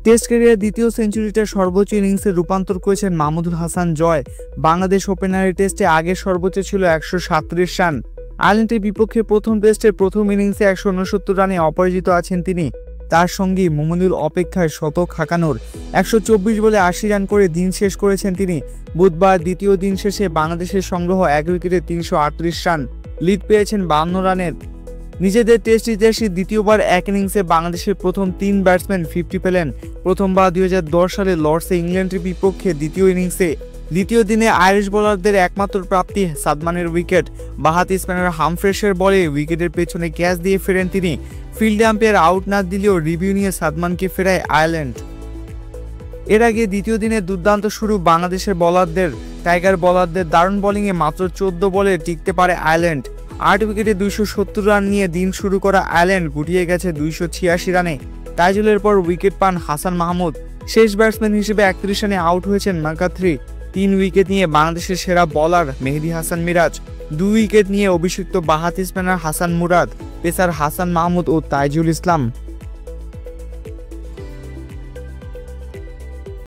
Test ক্যারিয়ারের দ্বিতীয় সেঞ্চুরিটা সর্বোচ্চ ইনিংসে রূপান্তর করেছেন মাহমুদুল হাসান জয়। বাংলাদেশ ওপেনারের টেস্টে আগের সর্বোচ্চ ছিল 137 রান। আয়ারল্যান্ডের বিপক্ষে প্রথম টেস্টের প্রথম ইনিংসে 169 রানে অপরাজিত আছেন তিনি। তার সঙ্গী মোমিনুল অপেক্ষায় শতক হাঁকানোর 124 বলে 80 রান করে দিন শেষ করেছেন তিনি। বুধবার দ্বিতীয় দিন শেষে বাংলাদেশের সংগ্রহ 1 উইকেটে 338 রান, লিড পেয়েছেন 52 রানের। নিজেদের টেস্ট ইতিহাসে দ্বিতীয়বার এক ইনিংসে বাংলাদেশের প্রথম 3 ব্যাটসম্যান 50 পেলেন। প্রথমবার 2010 সালে লর্ডসে ইংল্যান্ডের বিপক্ষে দ্বিতীয় ইনিংসে। দ্বিতীয় দিনে আইরিশ বোলারদের একমাত্র প্রাপ্তি সাদমানের উইকেট। বাঁহাতি স্পিনার হামফ্রেশের বলে উইকেটের পেছনে ক্যাচ দিয়ে ফেরেন তিনি। ফিল্ড আম্পায়ার আউট না দিলেও রিভিউ নিয়ে সাদমানকে ফেরায় আয়ারল্যান্ড। এর আগে দ্বিতীয় দিনে দুর্দান্ত শুরু বাংলাদেশের বোলারদের। টাইগার বোলারদের দারুণ বোলিংয়ে মাত্র 14 বলে টিকতে পারে আয়ারল্যান্ড। 8 উইকেটে 270 রান নিয়ে দিন শুরু করা আয়ারল্যান্ড গুটিয়ে গেছে 286 রানে। তাইজুলের পর উইকেট পান হাসান মাহমুদ। শেষ ব্যাটসম্যান হিসেবে 31 রানে আউট হয়েছেন মাকাথ্রি। 3 উইকেট নিয়ে বাংলাদেশের সেরা বোলার মেহেদী হাসান মিরাজ। 2 উইকেট নিয়ে অভিষিক্ত বাঁহাতি স্পিনার হাসান মুরাদ, পেসার হাসান মাহমুদ ও তাইজুল ইসলাম।